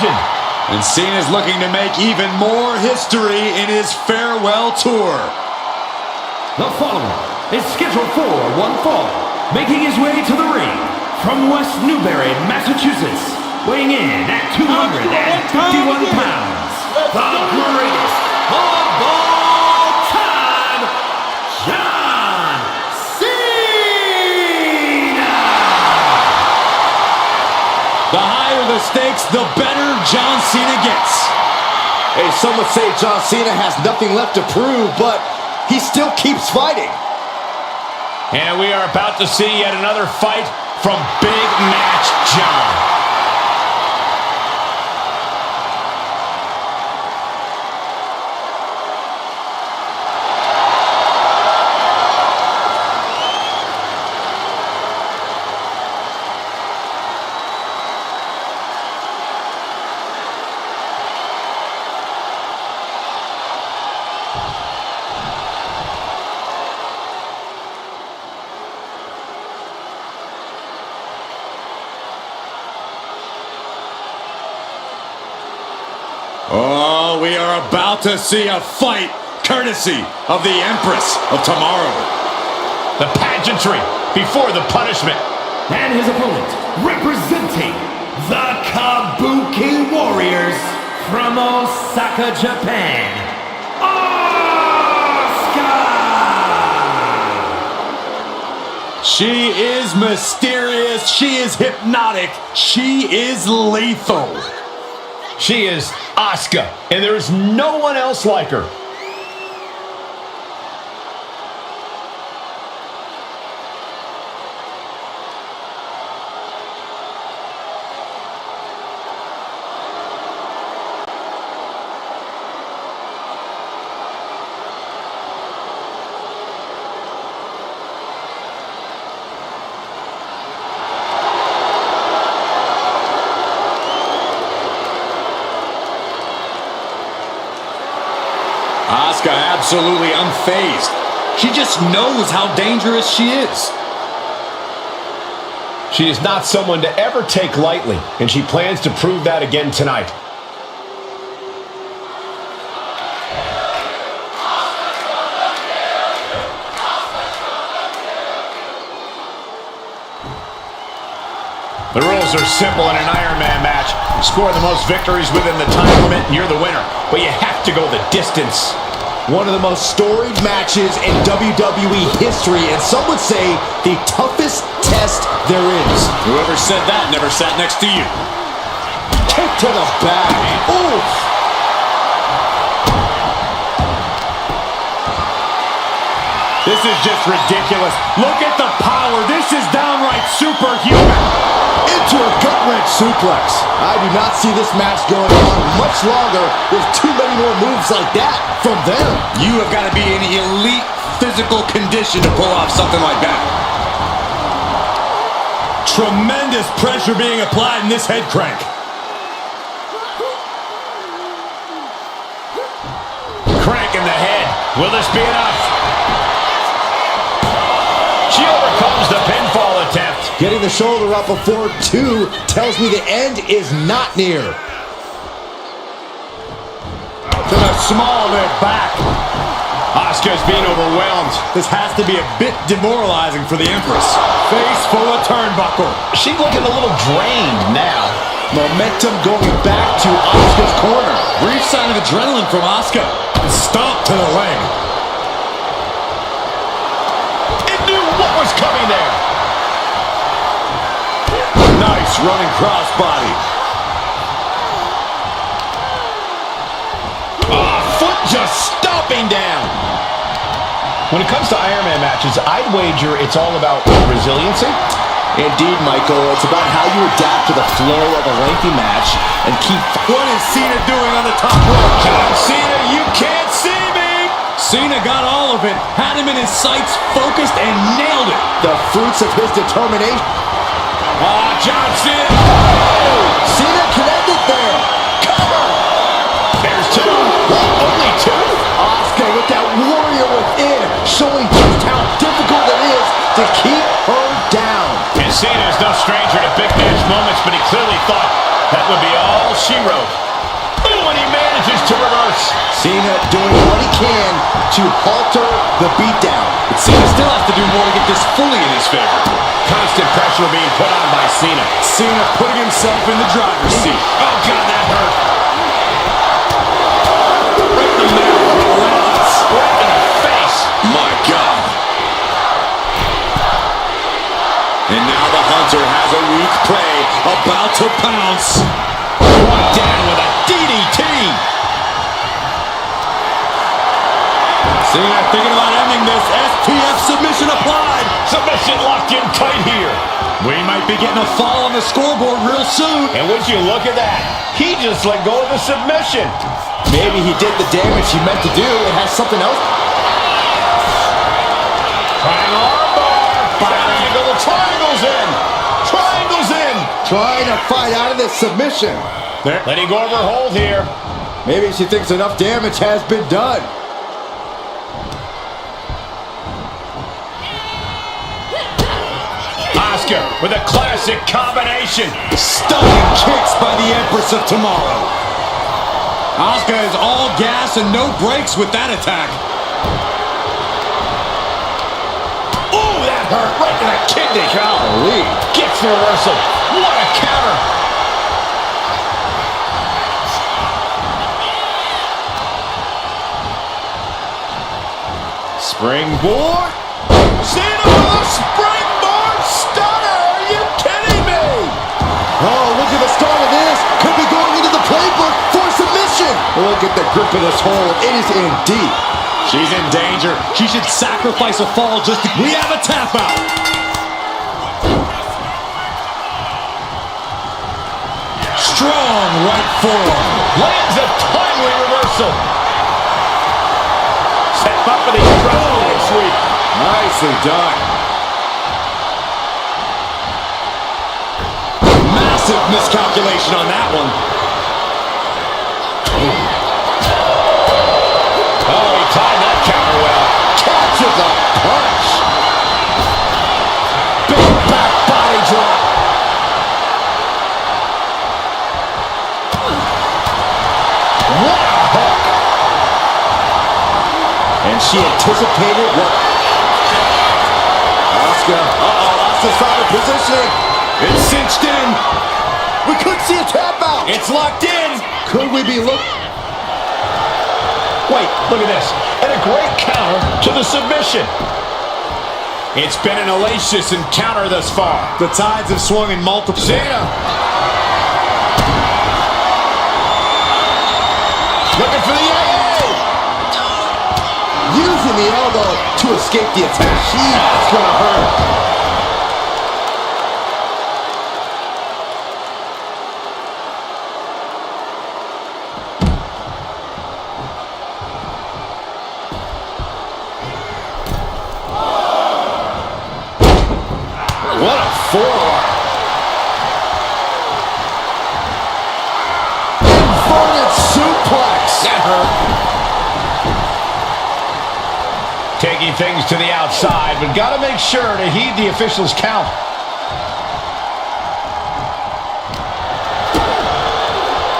legend. And Cena's looking to make even more history in his farewell tour. The following is scheduled for one fall, making his way to the ring from West Newbury, Massachusetts, weighing in at 251 pounds, the greatest of all time, John Cena! The higher the stakes, the better John Cena gets. Hey, some would say John Cena has nothing left to prove, but he still keeps fighting. And we are about to see yet another fight from Big Match John. Oh, we are about to see a fight courtesy of the Empress of Tomorrow. The pageantry before the punishment. And his opponent, representing the Kabuki Warriors from Osaka, Japan, Asuka! She is mysterious, she is hypnotic, she is lethal. She is Asuka, and there is no one else like her. Asuka absolutely unfazed. She just knows how dangerous she is. She is not someone to ever take lightly, and she plans to prove that again tonight. The rules are simple in an Iron Man match. Score the most victories within the time limit and you're the winner. But you have to go the distance. One of the most storied matches in WWE history, and some would say the toughest test there is. Whoever said that never sat next to you. Kick to the back. Oof. This is just ridiculous. Look at the power. This is downright superhuman. Into a gut-wrench suplex. I do not see this match going on much longer with too many more moves like that from them. You have got to be in elite physical condition to pull off something like that. Tremendous pressure being applied in this head crank. Crank in the head. Will this be enough? She overcomes the pinfall attempt. Getting the shoulder up before 2 tells me the end is not near. To the small of their back. Asuka's being overwhelmed. This has to be a bit demoralizing for the Empress. Face full of turnbuckle. She's looking a little drained now. Momentum going back to Asuka's corner. Brief sign of adrenaline from Asuka. Stomp to the leg. It knew what was coming there. Nice running crossbody. Foot just stomping down. When it comes to Iron Man matches, I'd wager it's all about resiliency. Indeed, Michael. It's about how you adapt to the flow of a lengthy match and keep... What is Cena doing on the top rope? John Cena, you can't see me! Cena got all of it, had him in his sights, focused, and nailed it. The fruits of his determination. John Cena! Oh! Cena connected there. Cover! There's 2. Only 2? Asuka with that warrior within, showing just how difficult it is to keep her down. And Cena is no stranger to big match moments, but he clearly thought That would be all she wrote. Ooh, and he manages to reverse. Cena doing what he can to halter the beatdown. But Cena still has to do more to get this fully in his favor. Constant pressure being put on by Cena. Cena putting himself in the driver's seat. Oh, God, that hurt. Right in the mouth. Relentless. Right in the face. My God. And now the Hunter has a weak prey about to pounce. Brought down with a DDT. Cena thinking about ending this. STF submission applied. Submission locked in tight here. We might be getting a fall on the scoreboard real soon. And would you look at that? He just let go of the submission. Maybe he did the damage he meant to do and has something else. Triangle armbar. Triangle. The triangle's in. Triangle's in. Trying to fight out of this submission. There. Letting go of her hold here. Maybe she thinks enough damage has been done. Asuka with a classic combination. Stunning kicks by the Empress of Tomorrow. Asuka is all gas and no brakes with that attack. Ooh, that hurt right to the kidney. Golly. Gets the reversal. What a counter. Springboard. Cena with a springboard stunner. Are you kidding me? Oh, look at the start of this. Could be going into the playbook for submission. Look at the grip of this hold. It is in deep. She's in danger. She should sacrifice a fall just to... We have a tap out. Strong right forearm. Lands a timely reversal. Set up for the incredible leg sweep. Nicely done. Massive miscalculation on that one. Oh, he timed that counter well. Catches a punch. Big back body drop. What a hook. And she anticipated what... Asuka. Uh-oh, Asuka's trying to position it. It's cinched in. We could see a tap out. It's locked in. Could we be looking... Wait, look at this. And a great counter to the submission. It's been an hellacious encounter thus far. The tides have swung in multiple... Cena. Looking for the AA. Using the elbow to escape the attack. That's gonna hurt. What a forearm. Inverted suplex. That hurt. Taking things to the outside, but got to make sure to heed the official's count.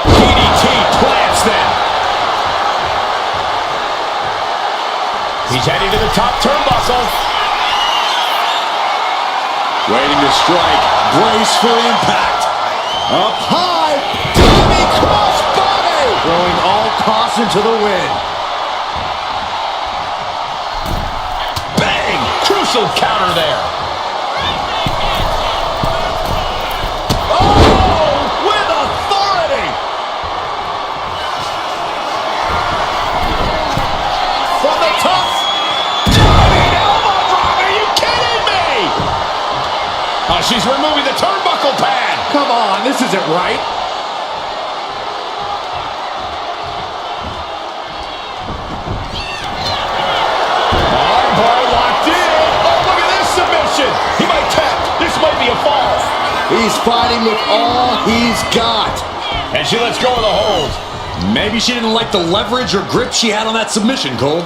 DDT plants them. He's heading to the top turnbuckle. Waiting to strike. Brace for impact. Up high. Diving cross body. Throwing all caution to the wind. Bang! Crucial counter there. Oh! With authority! From the top. Diving elbow drop. Are you kidding me? Oh, she's removing the turnbuckle pad. Come on, this isn't right. Armbar locked in. Oh, look at this submission. He might tap. This might be a fall. He's fighting with all he's got. And she lets go of the hold. Maybe she didn't like the leverage or grip she had on that submission, Cole.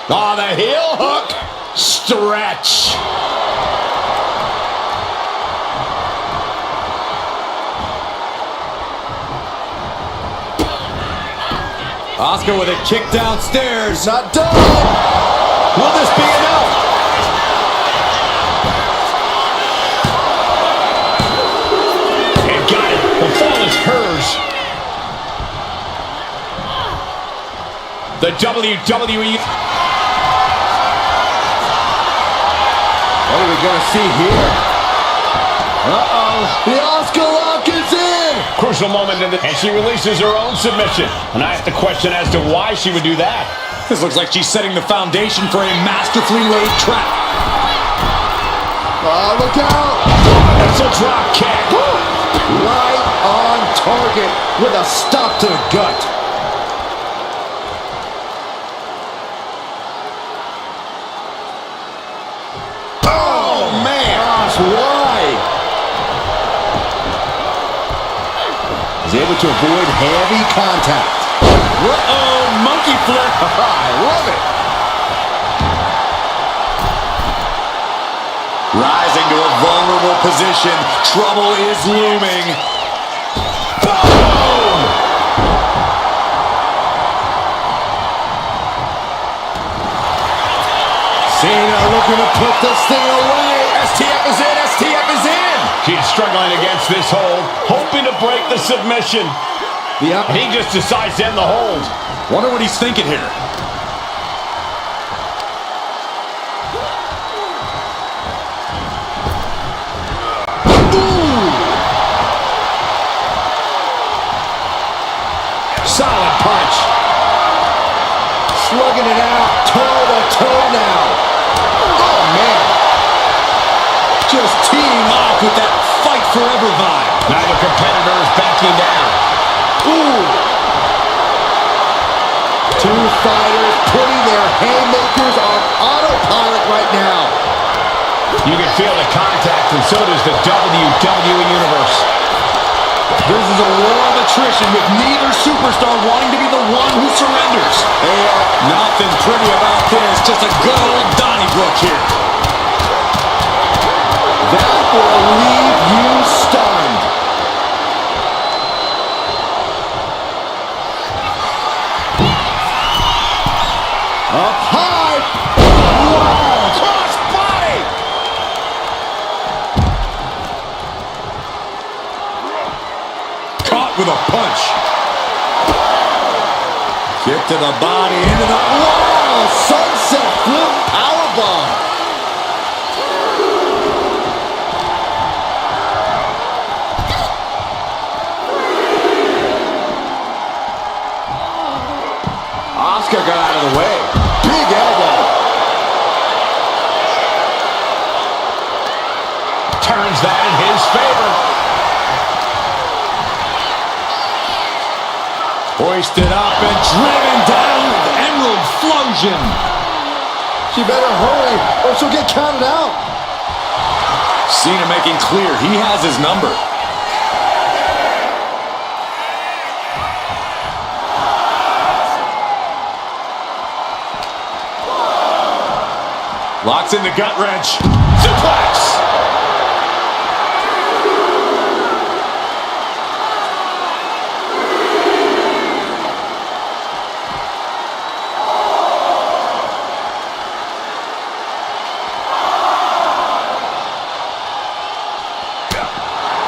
Oh, the heel hook. Stretch. Asuka with a kick downstairs. Not done. Will this be enough? And got it. The fall is hers. The WWE. What are we going to see here? The Asuka lock is in! Crucial moment and she releases her own submission. And I ask the question as to why she would do that. This looks like she's setting the foundation for a masterfully laid trap. Look out! That's a drop kick. Right on target with a stop to the gut. Oh, man! Gosh, why? He's able to avoid heavy contact. Uh-oh, monkey flip. I love it. Rising to a vulnerable position. Trouble is looming. Boom! Cena looking to put this thing away. STF is in. STF is in. She's struggling against this hold, hoping to break the submission. Yep. And he just decides to end the hold. Wonder what he's thinking here. Solid punch. Slugging it out, toe-to-toe now. Oh, man. Just teeing off with that fight forever vibe. Neither competitor is backing down. Ooh. Two fighters putting their haymakers on autopilot right now. You can feel the contact, and so does the WWE Universe. This is a war of attrition with neither superstar wanting to be the one who surrenders. Nothing pretty about this, just a good old Donnybrook here. That will leave you stunned. Up high. Wow. Cross body. Caught with a punch. Kick to the body, into the... Wow! Sunset flip powerbomb. Asuka got out of the way. Big elbow. Turns that in his favor. Hoisted up and driven down with Emerald Flosion. She better hurry or she'll get counted out. Cena making clear he has his number. Locks in the gut wrench. Suplex.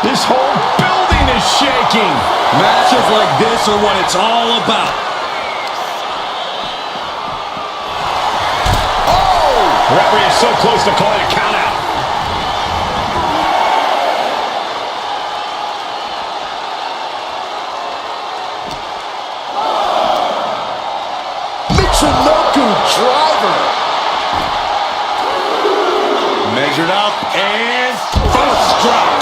This whole building is shaking. Matches like this are what it's all about. The referee is so close to calling a count out. Michinoku driver. Measured up and first drop.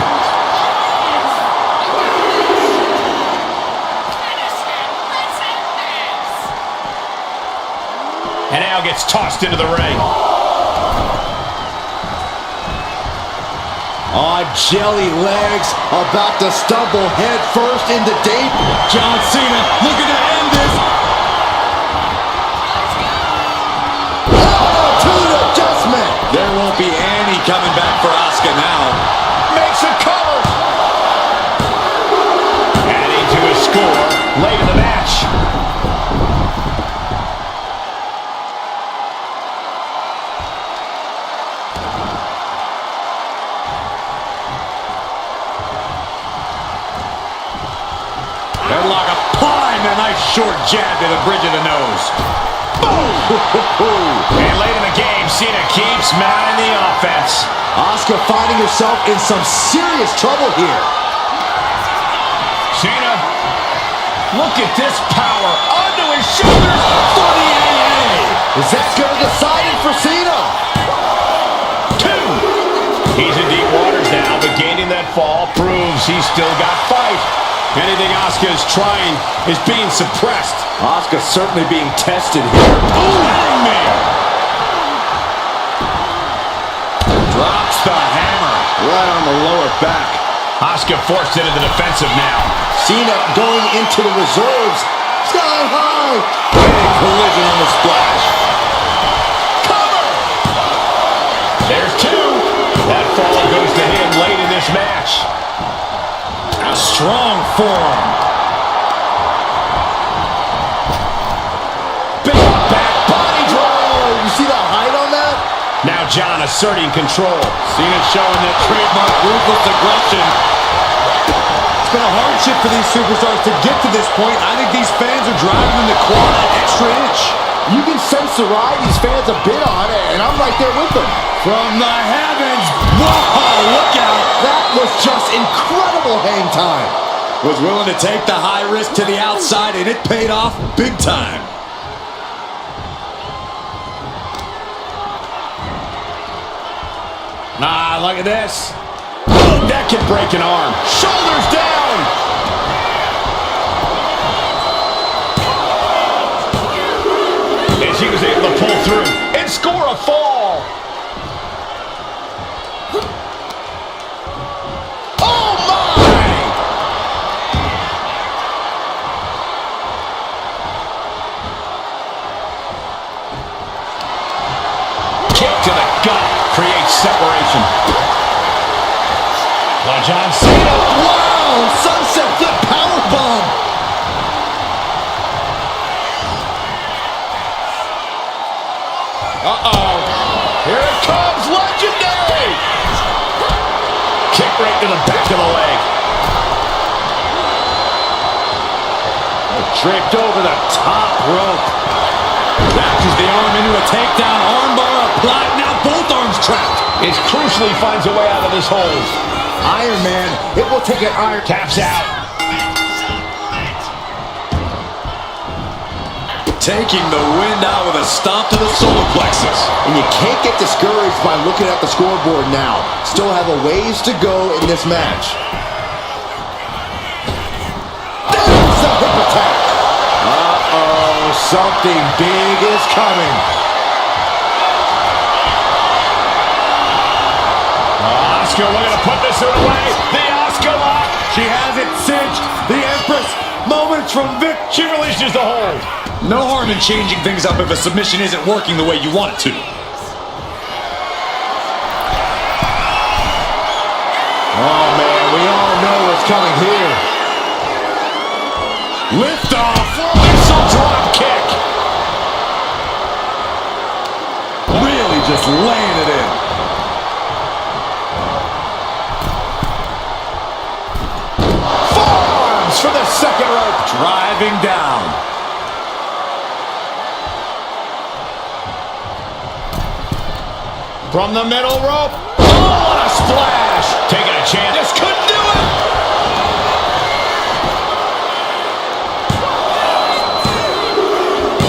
And now gets tossed into the ring. On jelly legs, about to stumble head first into debut. John Cena looking to end this. Attitude adjustment. There won't be any coming back for Asuka now. Makes a cover. Adding to his score late in the match. short jab to the bridge of the nose. And late in the game, Cena keeps mounting the offense. Asuka finding herself in some serious trouble here. Cena, look at this power onto his shoulders for the AA. Is that going to decide it for Cena? 2. He's in deep waters now, but gaining that fall proves he's still got fight. Anything Asuka is trying is being suppressed. Asuka certainly being tested here. Hangman! Drops the hammer. Right on the lower back. Asuka forced into the defensive now. Cena going into the reserves. Sky high. Big collision on the splash. Cover! There's 2. That fall goes to him late in this match. A strong forearm. Big back body drop. You see the height on that? Now John asserting control. Cena showing that trademark ruthless aggression. It's been a hardship for these superstars to get to this point. I think these fans are driving them to claw that extra inch. You can sense the ride these fans have been on, and I'm right there with them. From the heavens. Whoa, look out. That was just incredible hang time. Was willing to take the high risk to the outside, and it paid off big time. Ah, look at this. Oh, that can break an arm. Shoulders down. And she was able to pull through and score a fall. Oh, my! Kick to the gut creates separation. Well, John Cena. Wow! Sunset flip powerbomb. Uh-oh. Here it comes. Legendary. Kick right to the back of the leg. Draped over the top rope. Wraps the arm into a takedown. Armbar applied. Now both arms trapped. It's crucial he finds a way out of this hold. Iron Man. It will take an iron. Taps out. Taking the wind out with a stomp to the solar plexus. And you can't get discouraged by looking at the scoreboard now. Still have a ways to go in this match. That's a hip attack. Uh-oh, something big is coming. Asuka looking to put this away. The Asuka lock. She has it cinched. The Empress, moments from victory. She releases the hold. No harm in changing things up if a submission isn't working the way you want it to. Oh, man, we all know what's coming here. Lift off. Missile drop kick. Really just laying it in. Forearms for the second rope. Driving down. From the middle rope. Oh, what a splash. Taking a chance. Just couldn't do it.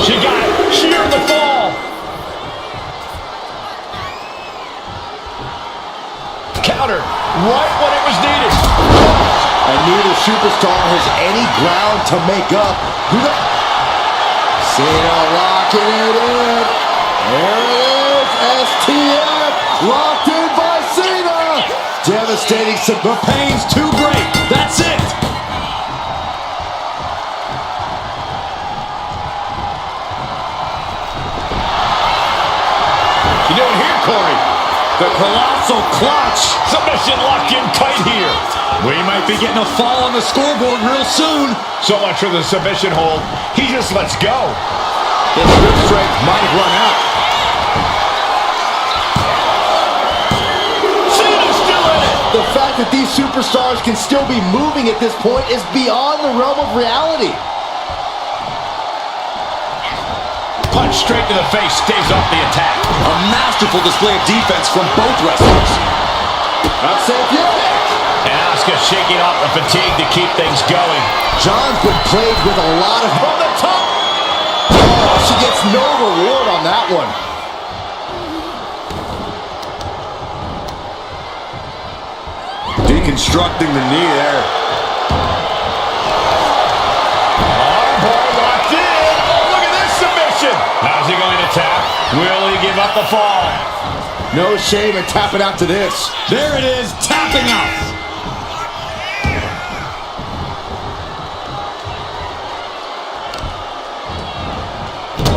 She got it. She earned the fall. Counter right when it was needed. And neither superstar has any ground to make up. Cena locking it in. There it is. STF locked in by Cena. Devastating. The pain's too great. That's it. You doing here, Corey? The colossal clutch. Submission locked in tight here. We might be getting a fall on the scoreboard real soon. So much for the submission hold. He just lets go. His grip strength might have run out. Cena's still in it. The fact that these superstars can still be moving at this point is beyond the realm of reality. punch straight to the face stays off the attack. A masterful display of defense from both wrestlers. That's it, yeah. And Asuka shaking off the fatigue to keep things going. John's been plagued with a lot of... From the top! Oh, she gets no reward on that one. Deconstructing the knee there. Armbar locked in. Oh, look at this submission. How's he going to tap? Will he give up the fall? No shame in tapping out to this. There it is, tapping out.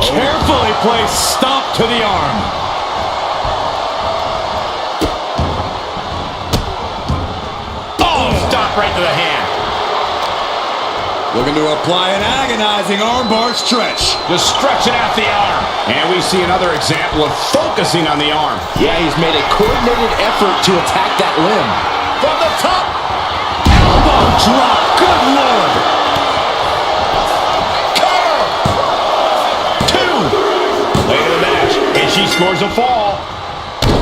Carefully placed stomp to the arm. Oh, stop right to the hand. Looking to apply an agonizing armbar stretch. Just stretching out the arm. And we see another example of focusing on the arm. Yeah, he's made a coordinated effort to attack that limb. From the top! Elbow drop. Good Lord. Late in the match, and she scores a fall.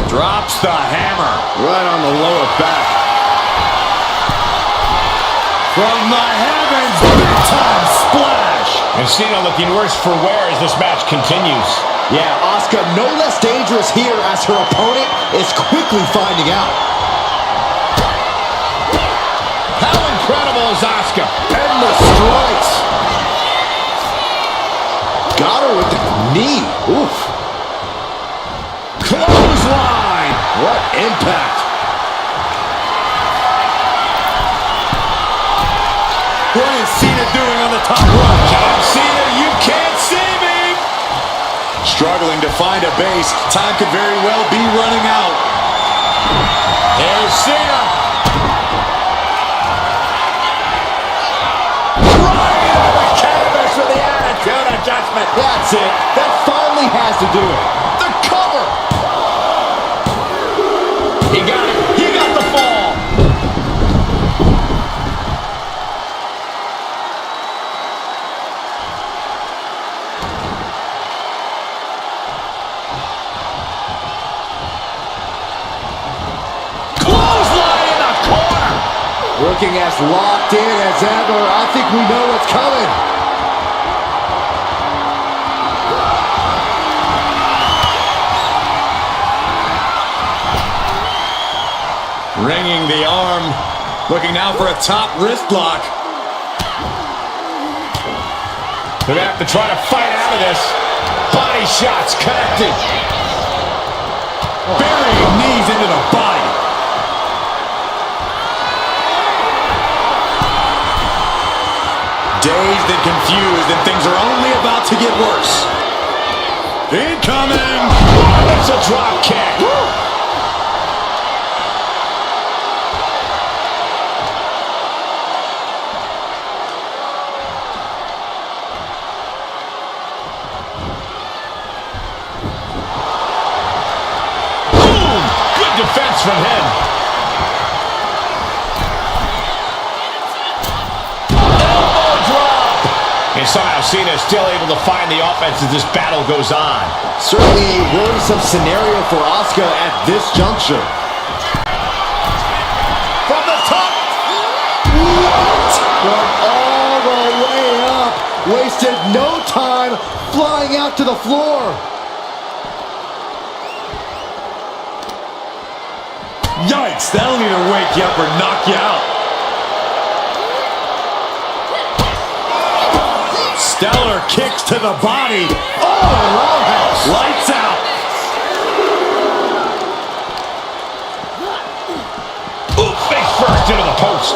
Drops the hammer. Right on the lower back. From the heavens, big time splash. And Cena looking worse for wear as this match continues. Yeah, Asuka no less dangerous here as her opponent is quickly finding out. How incredible is Asuka? Endless strikes. Got her with the knee. Oof. Clothesline. What impact. What is Cena doing on the top rope? John Cena, you can't see me. Struggling to find a base. Time could very well be running out. Here's Cena. Right on the canvas with the attitude adjustment. That's it. That finally has to do it. The cover. He got it. He got the fall. Clothesline in the corner. Looking as locked in as ever. I think we know what's coming. Ringing the arm. Looking now for a top wrist lock. They're going to have to try to fight out of this. Body shots connected. Burying knees into the body. Dazed and confused, and things are only about to get worse. Incoming! It's a drop kick. Woo! Defense from him. Elbow drop. And somehow Cena is still able to find the offense as this battle goes on. Certainly a worrisome scenario for Asuka at this juncture. From the top. What? From all the way up. Wasted no time flying out to the floor. Yikes, that'll either wake you up or knock you out. Stellar kicks to the body. Oh, roundhouse. Lights out. Ooh, face first into the post.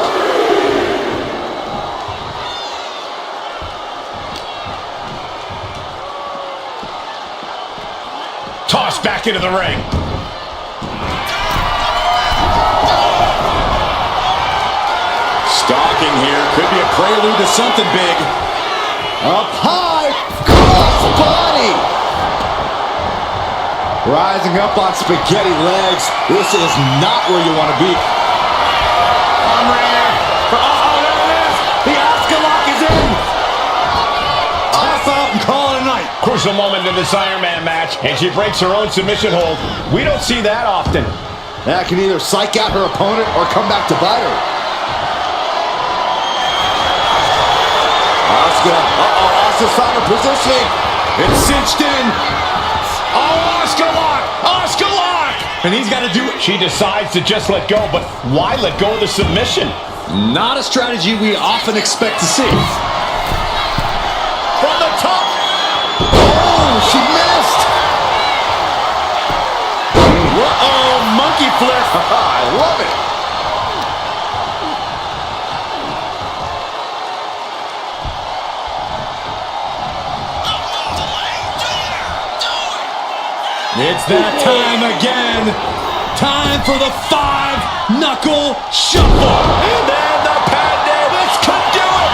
Tossed back into the ring. Stalking here. Could be a prelude to something big. Up high. Cross body. Rising up on spaghetti legs. This is not where you want to be. Arm wringer. Uh-oh, there it is. The Asuka lock is in. Tap out and call it a night. crucial moment in this Iron Man match, and she breaks her own submission hold. We don't see that often. That can either psych out her opponent or come back to bite her. Asuka, Asuka's found her positioning. It's cinched in. Oh, Asuka lock! Asuka lock! And he's got to do it. She decides to just let go, but why let go of the submission? Not a strategy we often expect to see. From the top. Oh, she missed. Uh-oh, monkey flip. I love it. It's that time again. Time for the 5-knuckle shuffle. And then the pad down. This could do it.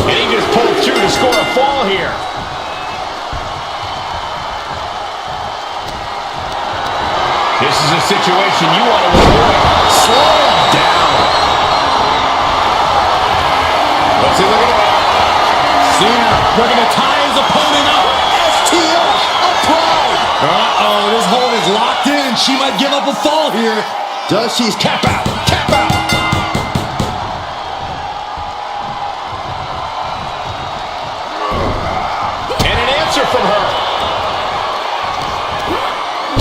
And he just pulled through to score a fall here. This is a situation you want to avoid. Slow him down. Let's see, look at it. Cena looking to tie his opponent up. STF applied. Uh-oh, this hold is locked in. She might give up a fall here. Does she's Tap out. Tap out. And an answer from her.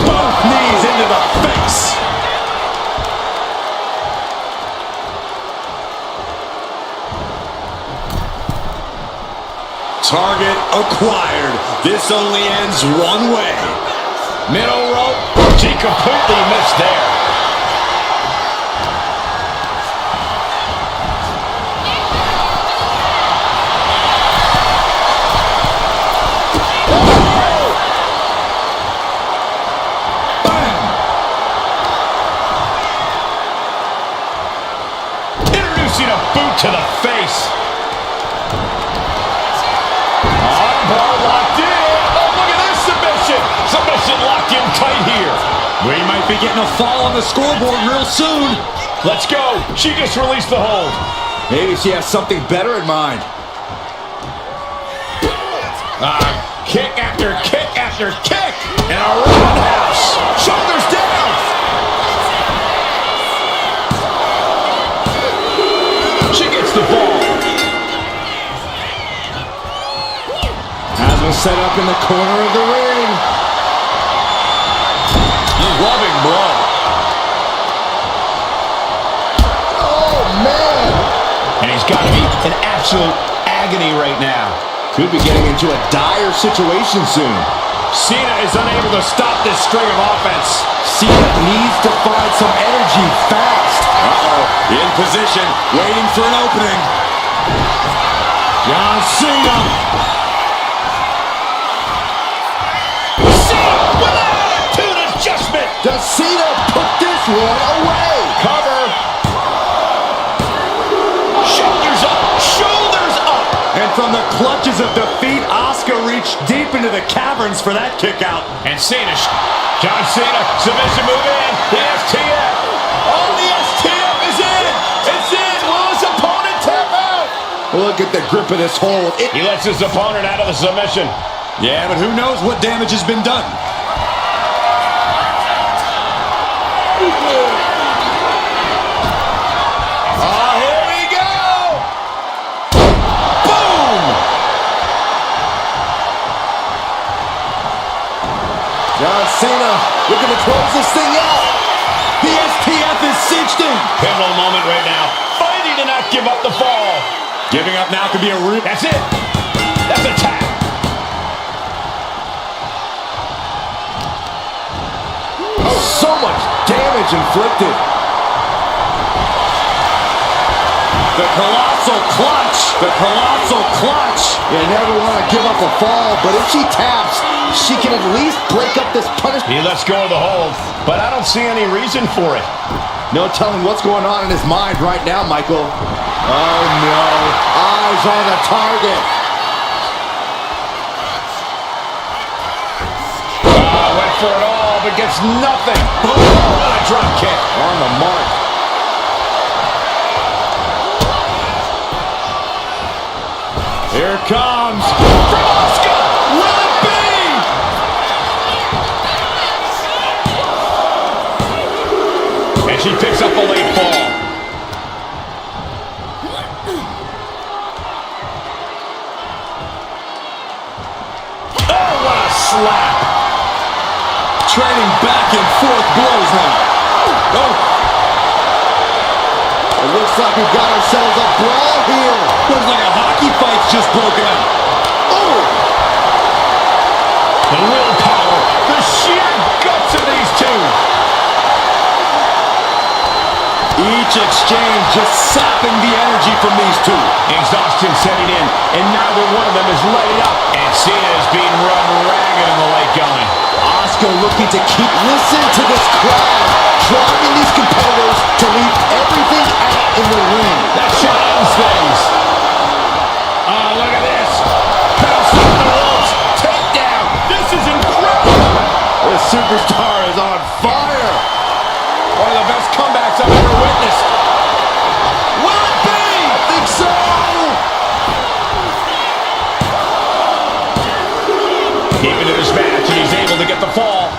Both knees into the face. Target acquired. This only ends one way. Middle rope. She completely missed there. Introducing a boot to the face. Armbar locked in. Oh, look at this submission. Submission locked in tight here. We might be getting a fall on the scoreboard real soon. Let's go. She just released the hold. Maybe she has something better in mind. Kick after kick after kick. And a roundhouse. Shoulders down. She gets the ball. Has been set up in the corner of the ring. Loving blow. Oh, man. And he's got to be in absolute agony right now. Could be getting into a dire situation soon. Cena is unable to stop this string of offense. Cena needs to find some energy fast. Uh-oh, in position, waiting for an opening. John Cena. Cena with an attitude adjustment. Does Cena put this one away? Cover. Shoulders up. Shoulders up. And from the clutches of defeat, Asuka reached deep into the caverns for that kick out. And Cena, John Cena, submission move in. The STF. Oh, the STF is in. It's in. Will his opponent tap out? Look at the grip of this hold. He lets his opponent out of the submission. Yeah, but who knows what damage has been done. Oh, here we go. Boom. John Cena looking to close this thing out. The STF is cinched in. Pivotal moment right now. Fighting to not give up the fall. Giving up now could be a root. That's it. That's a tap. Oh, so much damage inflicted. The colossal clutch. The colossal clutch. You never want to give up a fall, but if she taps, she can at least break up this punishment. He lets go of the hold, but I don't see any reason for it. No telling what's going on in his mind right now, Michael. Oh, no. Eyes on the target. Went for it all, but gets nothing. What a drop kick. On the mark. Here it comes. From Asuka. Will it be? And she picks up a late fall. Oh, what a slap. Trading back and forth blows now. Oh. It looks like we've got ourselves a brawl here. Looks like a hockey fight's just broken out. Oh! The willpower, the sheer guts of these two. Each exchange just sapping the energy from these two. Exhaustion setting in, and neither one of them is letting up. And Cena is being run ragged in the late going. Asuka looking to keep. Listen to this crowd, driving these competitors to leave everything out in the ring. That should end things. Oh, look at this. Bounce off the ropes. Takedown. This is incredible. This superstar is on fire. One of the best comebacks I've ever witnessed. Will it be? I think so. Keeping to this match, and he's able to get the fall.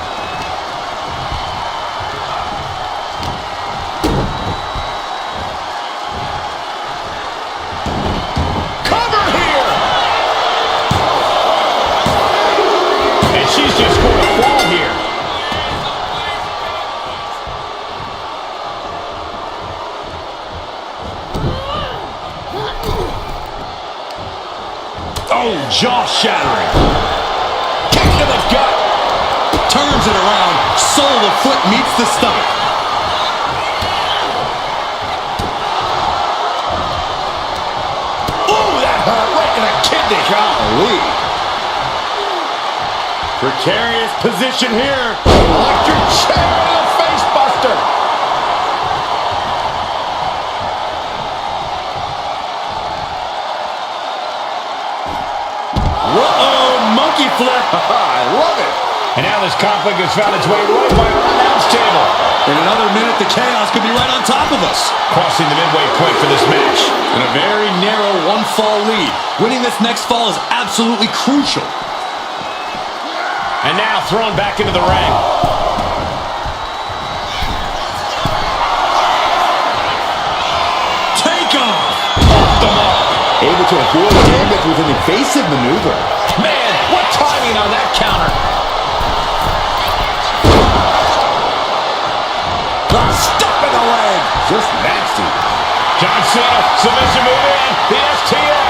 Cover here! And she's just going to fall here. Oh, jaw-shattering. Kick to the gut. Turns it around. Sole of foot meets the stomach. Ooh, that hurt right in the kidney. Golly. Precarious position here. Electric chair to the face buster. Uh-oh, monkey flip. I love it. And now this conflict has found its way right by our announce table. In another minute, the chaos could be right on top of us. Crossing the midway point for this match. In a very narrow one-fall lead. Winning this next fall is absolutely crucial. And now thrown back into the ring. Take off. Off the mark. Able to avoid damage with an evasive maneuver. Man, what timing on that counter. Stop in the leg. Just nasty. John Cena, submission move in. The STF.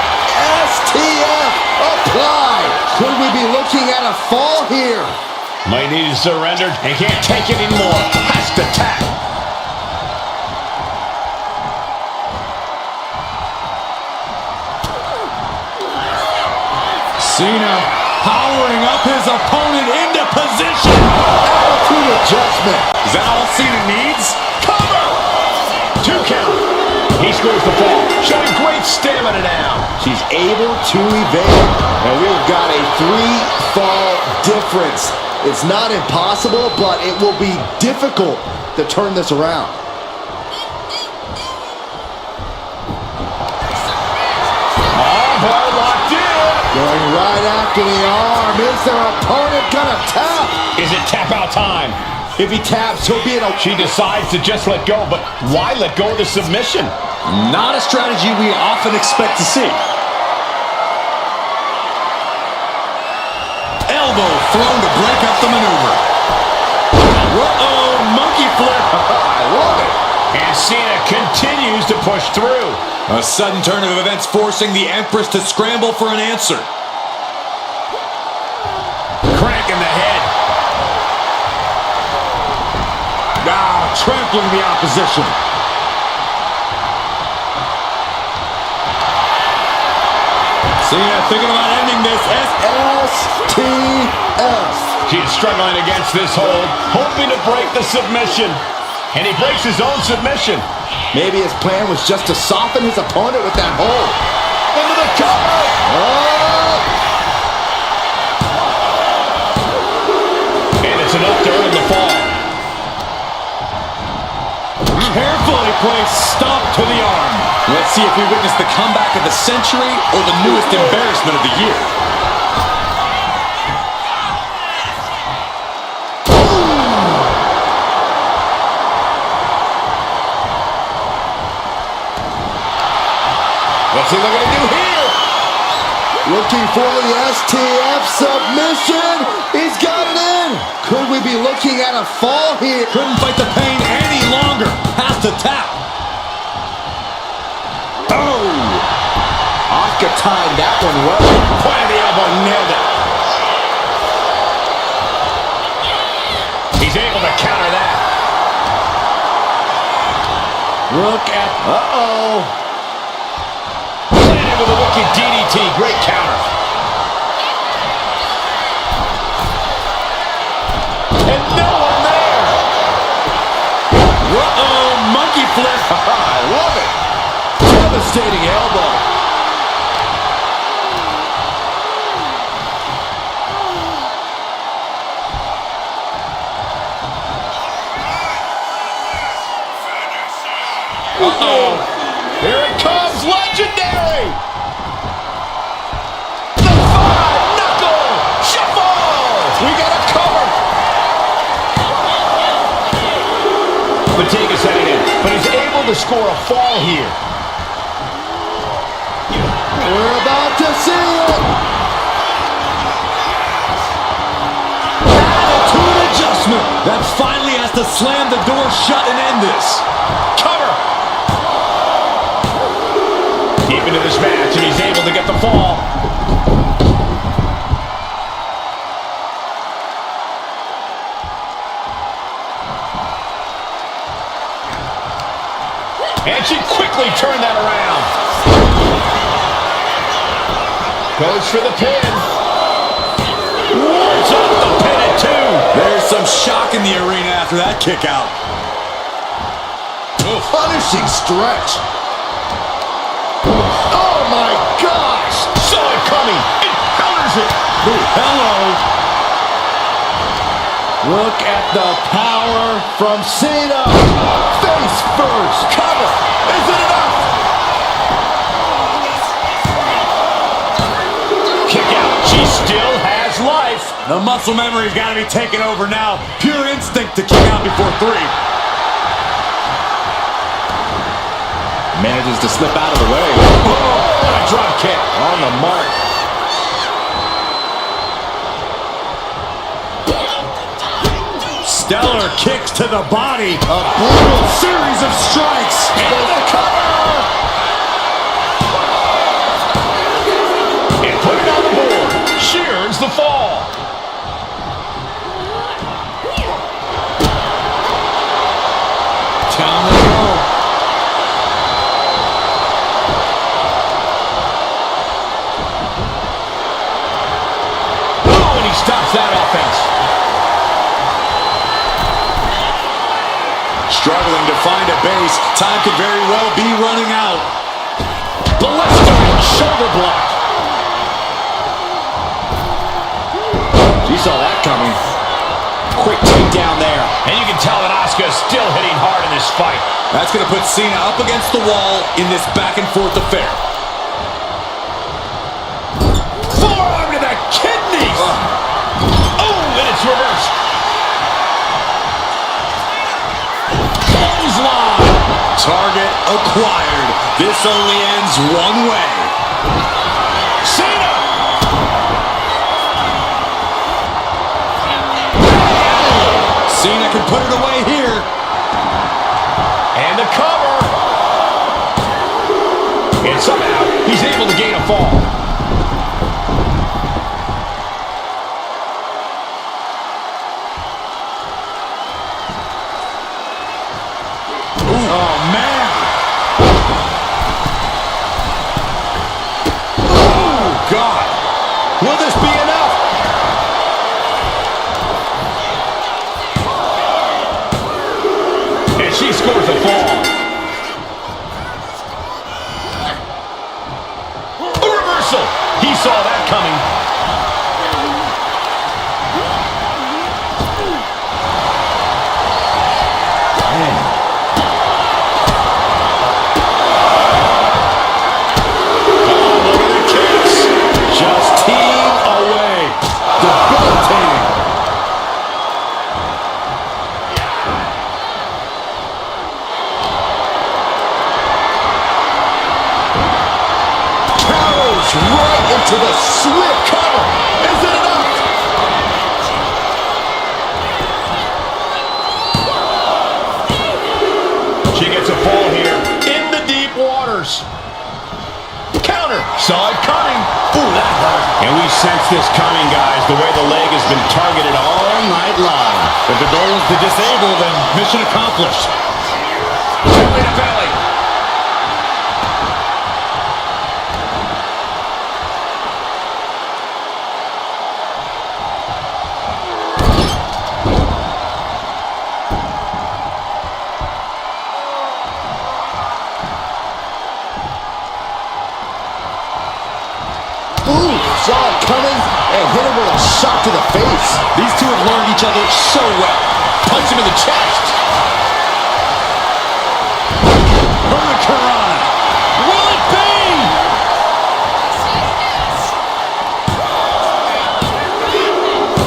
STF applied. Could we be looking at a fall here? Might need to surrender and can't take it anymore. Has to tap. Cena powering up his opponent into position. Attitude adjustment. Is that all Cena needs? Cover. 2 count. He scores the fall, showing great stamina now. She's able to evade, and we've got a 3-fall difference. It's not impossible, but it will be difficult to turn this around. Armbar locked in. Going right after the arm. Is their opponent gonna tap? Is it tap out time? If he taps, he'll be in a... She decides to just let go, but why let go of the submission? Not a strategy we often expect to see. Elbow thrown to break up the maneuver. Uh-oh, monkey flip. I love it. And Cena continues to push through. A sudden turn of events forcing the Empress to scramble for an answer. Crank in the head. Now trampling the opposition. Cena thinking about ending this. STF. She's struggling against this hold, hoping to break the submission. And he breaks his own submission. Maybe his plan was just to soften his opponent with that hold. Into the cover. Oh! And it's enough to earn the fall. Carefully placed stop to the arm. Let's see if we witness the comeback of the century or the newest embarrassment of the year. What's he looking to do here? Looking for the STF submission. He's got it in. Could we be looking at a fall here? Couldn't fight the pain any longer. Has to tap. Oh! Asuka timed that one well. Point of the elbow, nailed it. He's able to counter that. Look at... Uh-oh. Landed with a wicked DDT. Great counter. And no one there. Uh-oh, monkey flip. I love it. Devastating elbow. Uh-oh. Here it comes. Legendary. The five-knuckle shuffle. We got a cover. Fatigue is setting in, but he's able to score a fall here. We're about to see it. Attitude adjustment. That finally has to slam the door shut and end this. Cover. Deep into this match, and he's able to get the fall. And she quickly turned that around. Goes for the pin. Wards up the pin at 2. There's some shock in the arena after that kick out. Punishing stretch. Oh my gosh. Saw it coming. And counters it. Ooh, hello. Look at the power from Cena. Face first. Cover. Is it enough? Kick out. She still has life. The muscle memory's got to be taken over now. Pure instinct to kick out before 3. Manages to slip out of the way. Oh, what a drop kick. On the mark. Stellar kicks to the body. A brutal series of strikes. And the cover. And put it on the board. She earns the fall. Down they go. Oh, and he stops that offense. Struggling to find a base. Time could very well be running out. Blistering shoulder block. She saw that coming. Quick takedown there. And you can tell that Asuka is still hitting hard in this fight. That's going to put Cena up against the wall in this back and forth affair. Forearm to the kidneys. Oh, and it's reversed. Clothesline. Target acquired. This only ends one way. Cena. Cena can put it away here. And the cover. And somehow he's able to gain a fall. Oh, man. Oh, God. Will this be enough? And she scores a fall. A reversal. He saw that coming. this coming, guys, the way the leg has been targeted all night long. If the goal is to disable, then mission accomplished. Belly to belly. Ooh, saw it coming and hit him with a shot to the face. These two have learned each other so well. Punch him in the chest. Hurricane. Will it be?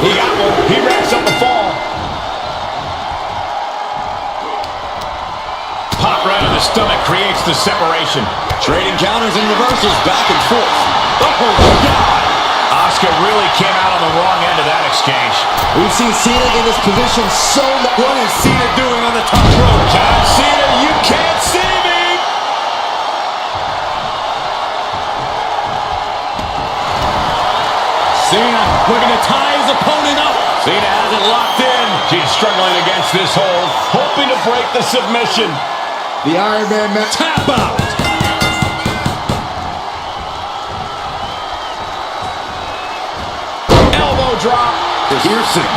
He got one. He racks up the fall. Pop right on the stomach creates the separation. Trading counters and reversals back and forth. Oh, my God. Asuka really came out on the wrong end of that exchange. We've seen Cena in this position so much. What is Cena doing on the top rope? John Cena, you can't see me! Cena looking to tie his opponent up. Cena has it locked in. She's struggling against this hold, hoping to break the submission. The Iron Man Tap out. Elbow drop. Piercing.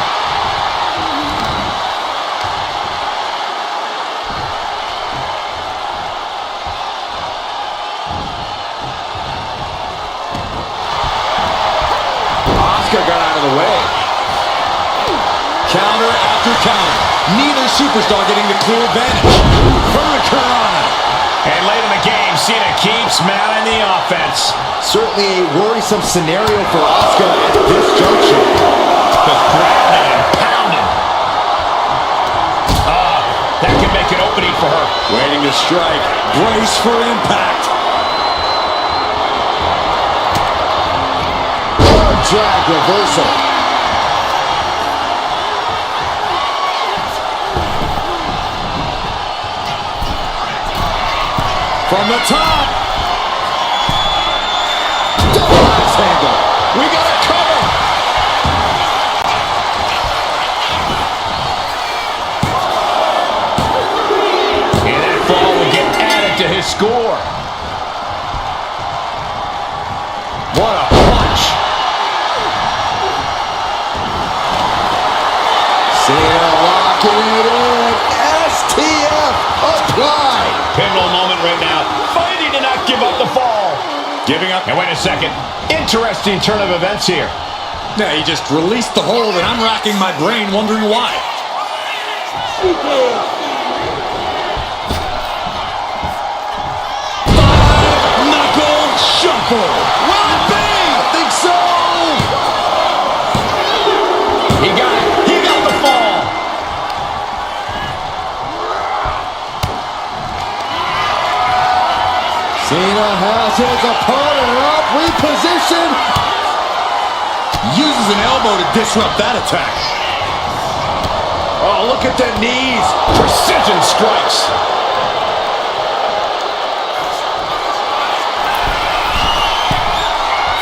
Asuka got out of the way. Counter after counter. Neither superstar getting the clear advantage. Hurricane. And late in the game, Cena keeps mounting the offense. certainly a worrisome scenario for Asuka at this juncture. Just grounding and pounding. That can make an opening for her. Waiting to strike. Brace for impact. Drag reversal. From the top. Double axe handle. We got it covered. And that fall will get added to his score. What a punch. Cena locking it in. STF applied. Pivotal moment right now. Fighting to not give up the fall. Giving up. And wait a second. Interesting turn of events here. Yeah, he just released the hold, and I'm racking my brain wondering why. Five-knuckle shuffle. Will it be? I think so. He got it. He got the fall. Cena has his opponent up, repositioned. Uses an elbow to disrupt that attack. Oh, look at the knees. Precision strikes.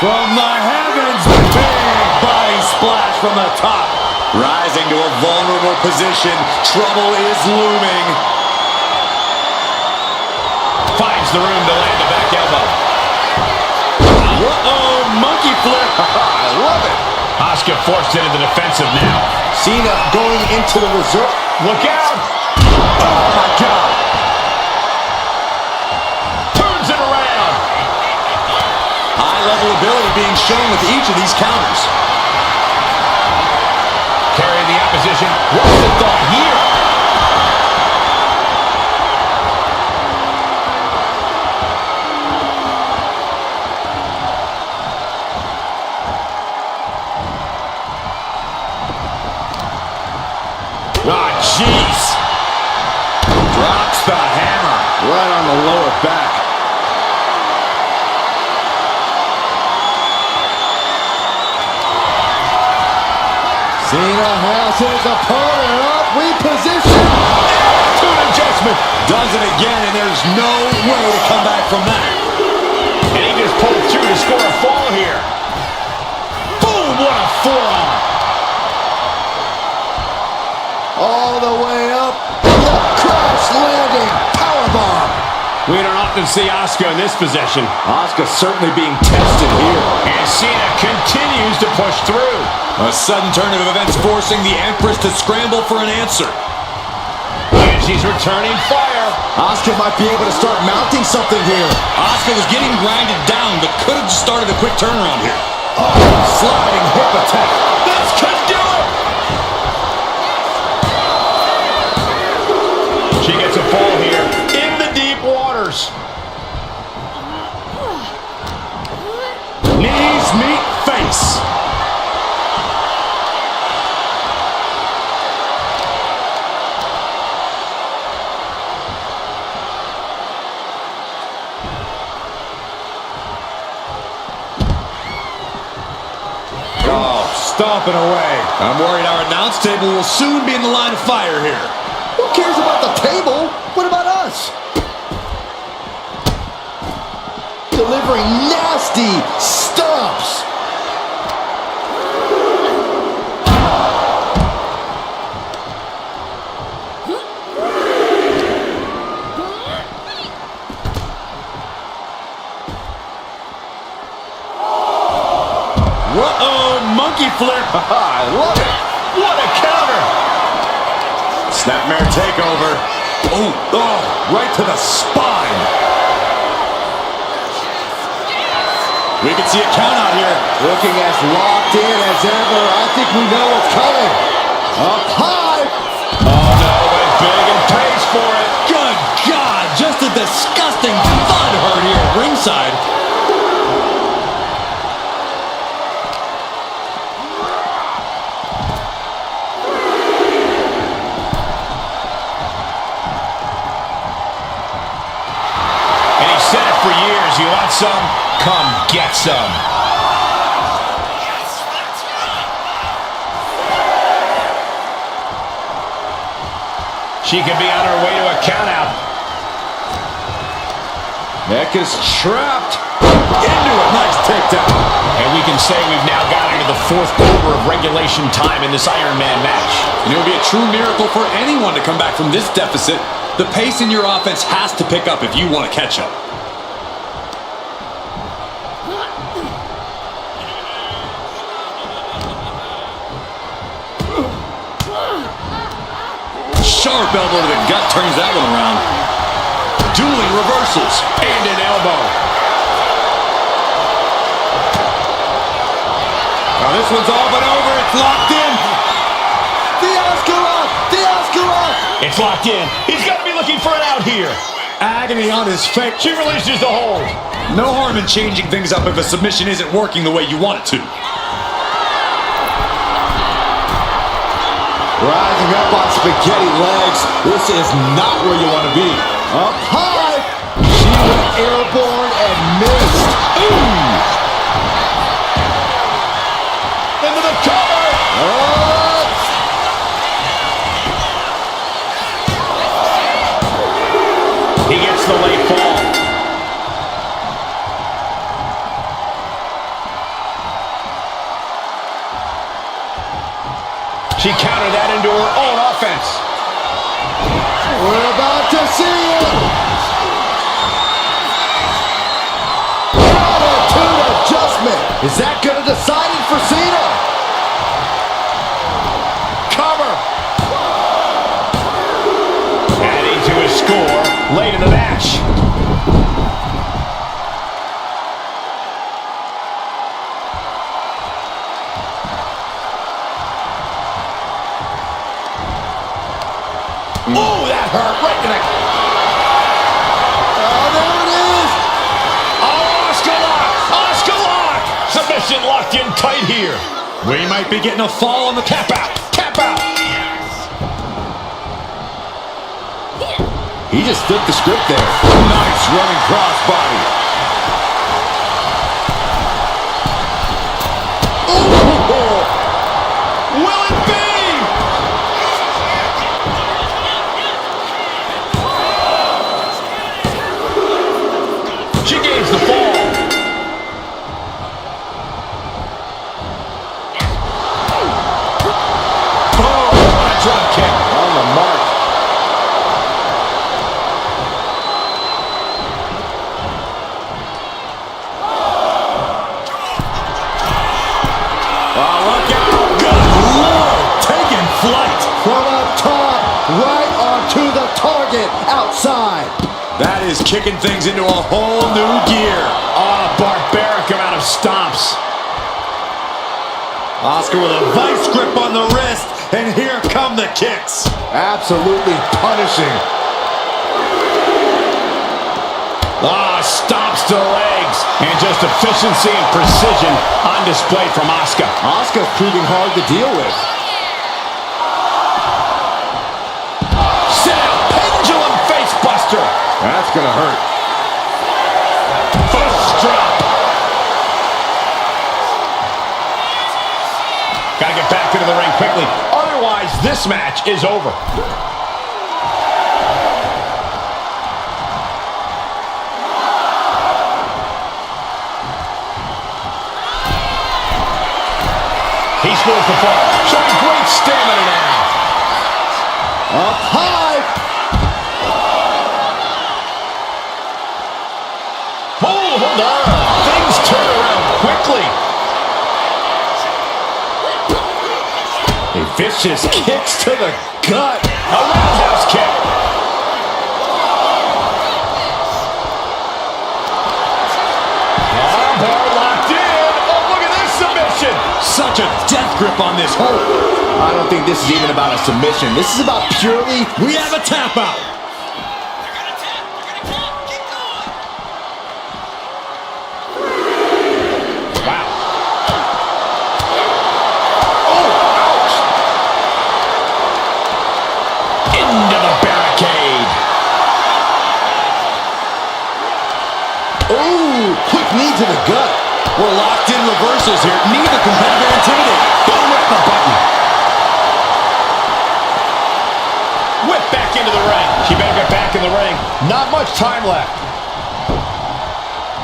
From the heavens, big body splash from the top. Rising to a vulnerable position. Trouble is looming. Finds the room to land a back elbow. Uh-oh, monkey flip. I love it. Asuka forced into the defensive now. Cena going into the reserve. Look out. Oh, my God. Turns it around. High-level ability being shown with each of these counters. Carrying the opposition. What's the thought here? Ah, jeez. Drops the hammer. Right on the lower back. Cena has his opponent up, repositioned. Attitude adjustment. Does it again, and there's no way to come back from that. And he just pulled through to score a fall here. Boom! what a forearm. All the way up. The crash landing powerbomb. We don't often see Asuka in this position. Asuka certainly being tested here. And Cena continues to push through. A sudden turn of events forcing the Empress to scramble for an answer. And she's returning fire. Asuka might be able to start mounting something here. Asuka was getting grinded down, but could have just started a quick turnaround here. Oh, sliding hip attack. This could do it. She gets a fall here in the deep waters. Knees meet face. Oh, stomping away. I'm worried our announce table will soon be in the line of fire here. Who cares about the table? What about us? Delivering nasty stomps. Whoa, monkey flip. I love it. What a counter. Snapmare takeover. Oh, right to the spine. We can see a count out here. Looking as locked in as ever. I think we know what's coming. Up high. Oh, no, went big and pays for it. Good God, just a disgusting thud hurt here at ringside. And he said it for years. You want some? Come get some. She could be on her way to a countout. Neck is trapped. Into a nice takedown. And we can say we've now gotten into the fourth quarter of regulation time in this Iron Man match. And it would be a true miracle for anyone to come back from this deficit. The pace in your offense has to pick up if you want to catch up. Sharp elbow to the gut turns that one around. Dueling reversals and an elbow. Now this one's all but over. It's locked in. The Asuka lock. The Asuka lock. It's locked in. He's got to be looking for an out here. Agony on his face. She releases the hold. No harm in changing things up if a submission isn't working the way you want it to. Rising up on spaghetti legs. This is not where you want to be. Up high. She went airborne and missed. Ooh. Into the cover. Oh. He gets the late fall. She countered that into her own offense. We're about to see it. Attitude adjustment. Is that going to decide it for Cena? Cover. Adding to his score late in the match. Oh, that hurt right in the... Oh, there it is. Oh, Asuka lock! Asuka lock! Submission locked in tight here. We might be getting a fall on the Tap out! Tap out! He just flipped the script there. Nice running crossbody. Will it be? She gains the fall. That is kicking things into a whole new gear. Oh, barbaric amount of stomps. Asuka with a vice grip on the wrist, and here come the kicks. Absolutely punishing. Ah, stomps to the legs. And just efficiency and precision on display from Asuka. Asuka's proving hard to deal with. Cena, pendulum face buster. That's gonna hurt. Fist drop. Gotta get back into the ring quickly. Otherwise, this match is over. He scores the fall, showing great stamina now. Up high. Hold on. Things turn around quickly. A vicious kicks to the gut. A roundhouse kick. Armbar locked in. Oh, look at this submission. Such a death grip on this hold. I don't think this is even about a submission. This is about purely... We have a tap out. Wow. Into the barricade. Ooh, quick knee to the gut. We're locked in reversals here. Neither competitor intimidated. Don't whip the button. Whip back into the ring. She better get back in the ring. Not much time left.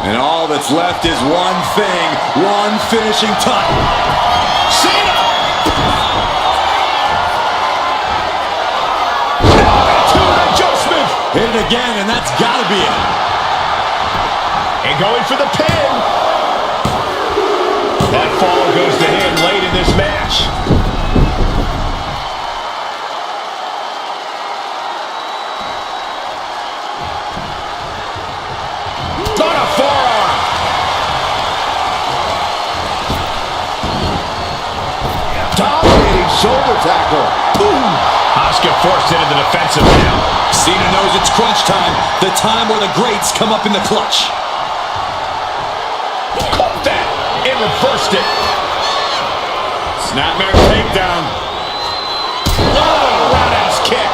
And all that's left is one thing, one finishing touch. Cena! Adjustment! Hit it again, and that's gotta be it. And going for the pin. That follow goes to him late in this match. On a forearm. Dominating shoulder tackle. Boom. Asuka forced into the defensive now. Cena knows it's crunch time, the time where the greats come up in the clutch. Caught that and reversed it. Snapmare takedown. Oh, roundhouse kick.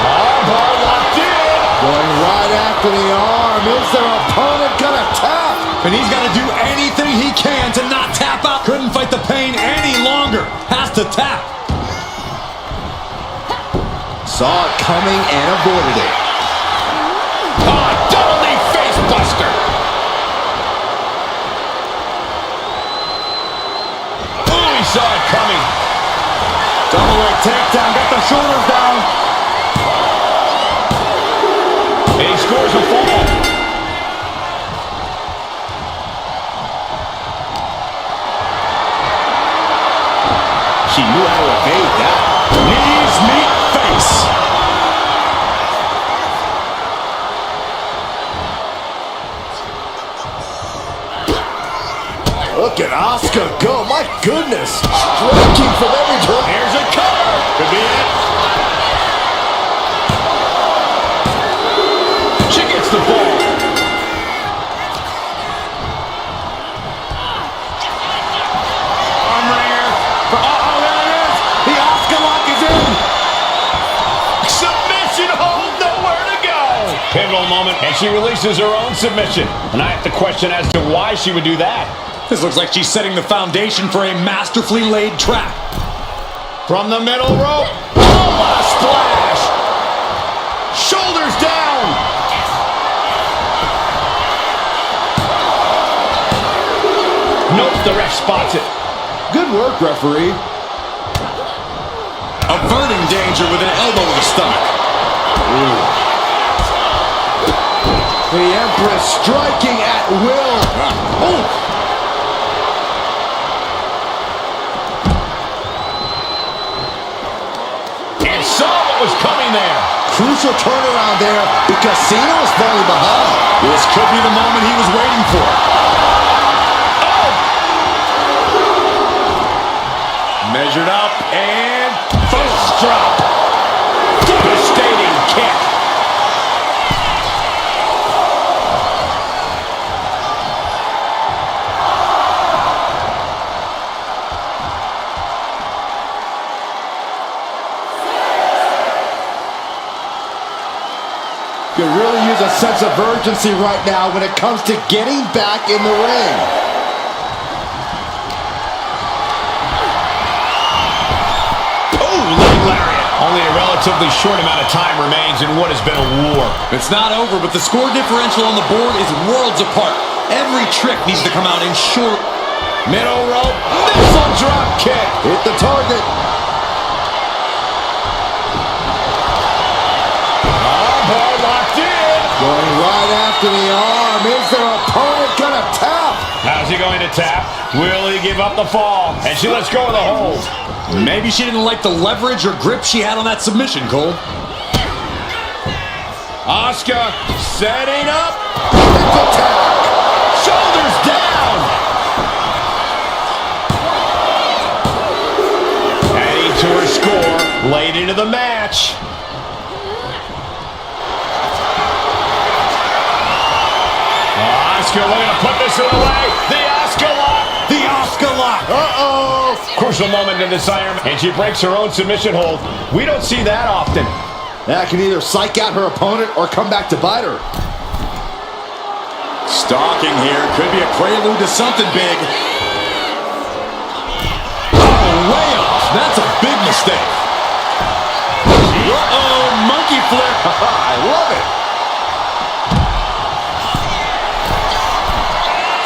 Armbar locked in. Going right after the arm. Is their opponent gonna tap? And he's got to do anything he can to not tap out. Couldn't fight the pain any longer. Has to tap. Saw it coming and avoided it. Oh, double knee face buster. Oh, he saw it coming. Double leg takedown. Got the shoulders down. And he scores a fall. She knew how to evade that. Knees meet face. Look at Asuka go. My goodness. Striking from every direction. Here's a cover. Could be it. She gets the ball. Arm wringer. Oh, there it is. The Asuka lock is in. Submission hold, nowhere to go. Pivotal moment, and she releases her own submission. And I have to question as to why she would do that. This looks like she's setting the foundation for a masterfully laid trap. From the middle rope. Oh, what a splash. Shoulders down. Nope, the ref spots it. Good work, referee. Averting danger with an elbow to the stomach. The Empress striking at will. Oh. what was coming there. Crucial turnaround there because Cena was falling behind. This could be the moment he was waiting for. Oh! Measured up and fist drop. Devastating kick. Could really use a sense of urgency right now when it comes to getting back in the ring. Oh, leg lariat. Only a relatively short amount of time remains in what has been a war. It's not over, but the score differential on the board is worlds apart. Every trick needs to come out in short. Middle rope, missile drop kick. Hit the target. Locked in. Going right after the arm. Is their opponent gonna tap? How's he going to tap? Will he give up the fall? And she lets go of the hold. Maybe she didn't like the leverage or grip she had on that submission, Cole. Asuka setting up. Hip attack. Shoulders down. Adding to her score late into the match. Asuka looking to put this away. The Asuka lock. The Asuka lock. Uh-oh. Crucial moment in this Iron, and she breaks her own submission hold. We don't see that often. That can either psych out her opponent or come back to bite her. Stalking here. Could be a prelude to something big. Oh, way off. That's a big mistake. Uh-oh, monkey flip. I love it.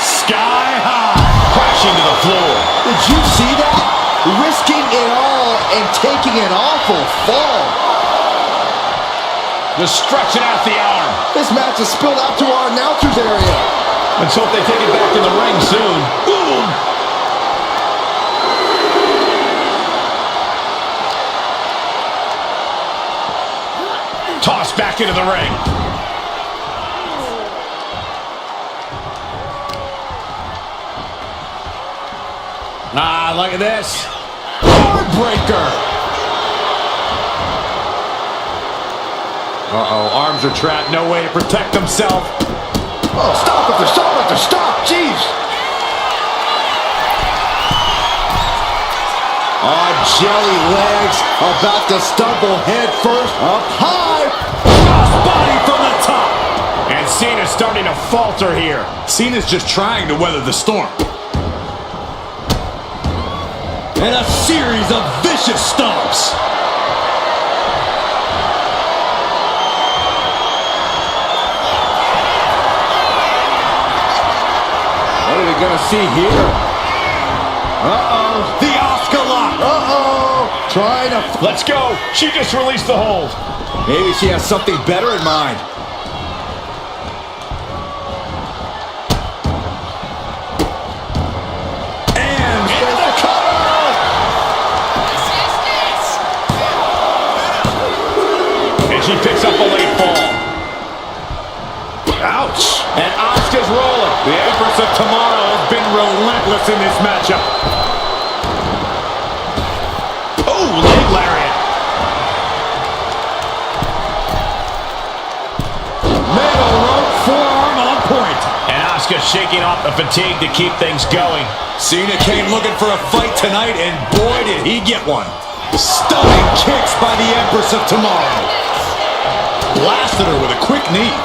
Sky high. Crashing to the floor. Did you see that? Risking it all and taking an awful fall. Just stretching out the arm. This match has spilled out to our announcer's area. Let's hope they take it back in the ring soon. Boom! Tossed back into the ring. Ah, look at this. Heartbreaker. Uh-oh, arms are trapped. No way to protect himself. Oh, stop it, stop it, stop. Jeez. Oh, jelly legs. About to stumble head first. Up high. Body from the top. And Cena's starting to falter here. Cena's just trying to weather the storm. And a series of vicious stomps. What are we going to see here? Uh-oh. The Asuka lock. Uh-oh. Trying to... Let's go. She just released the hold. Maybe she has something better in mind. And Into the cover. And she picks up a late fall. ouch. And Asuka's rolling. The Empress of Tomorrow has been relentless in this matchup. Oh, leg lariat. Middle rope forearm on point. And Asuka shaking off the fatigue to keep things going. Cena came looking for a fight tonight, and boy, did he get one. Stunning kicks by the Empress of Tomorrow. Blasted her with a quick knee.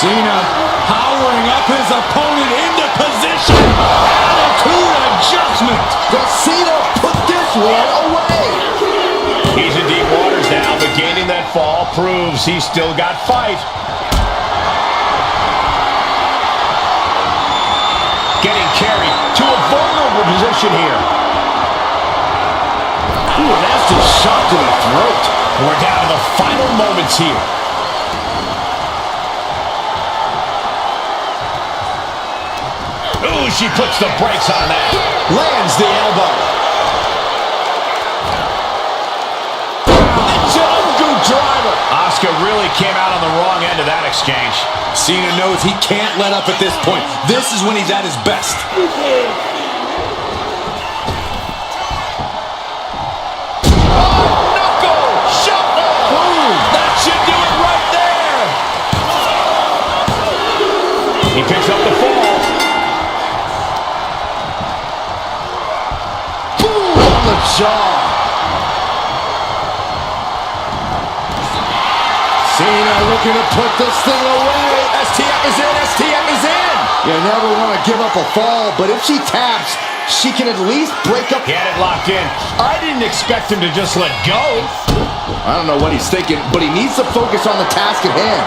Cena powering up his opponent into position. Attitude adjustment. Does Cena put this one away? He's in deep waters now, but gaining that fall proves he's still got fight. Getting carried to a vulnerable position here. Ooh, nasty shot to the throat. We're down to the final moments here. Ooh, she puts the brakes on that. Lands the elbow. came out on the wrong end of that exchange. Cena knows he can't let up at this point. This is when he's at his best. He picks up the fall. Boom on the jaw. Cena looking to put this thing away. STF is in, STF is in. You never want to give up a fall, but if she taps, she can at least break up. He had it locked in. I didn't expect him to just let go. I don't know what he's thinking, but he needs to focus on the task at hand.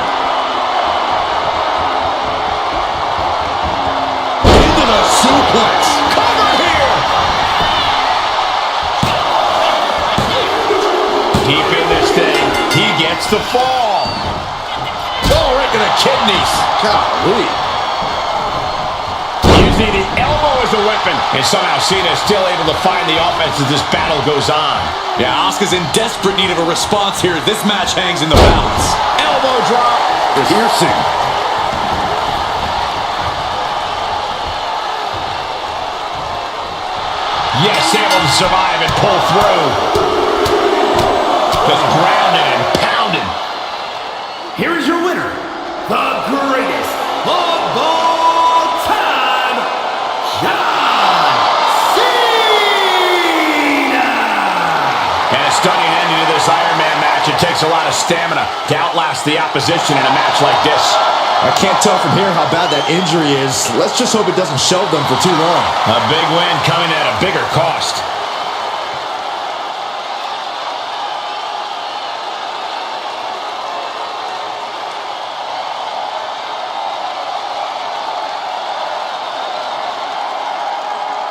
Into the suplex. Cover here. Deep in this thing. He gets the fall. Oh, right to the kidneys. Golly. Using the elbow as a weapon. And somehow Cena is still able to find the offense as this battle goes on. Yeah, Asuka's in desperate need of a response here. This match hangs in the balance. Elbow drop. Piercing. Yes, able to survive and pull through. Just grounded and pounded. Here is your winner, the greatest of all time, John Cena! And a stunning ending to this Iron Man match. It takes a lot of stamina to outlast the opposition in a match like this. I can't tell from here how bad that injury is. Let's just hope it doesn't shelve them for too long. A big win coming at a bigger cost.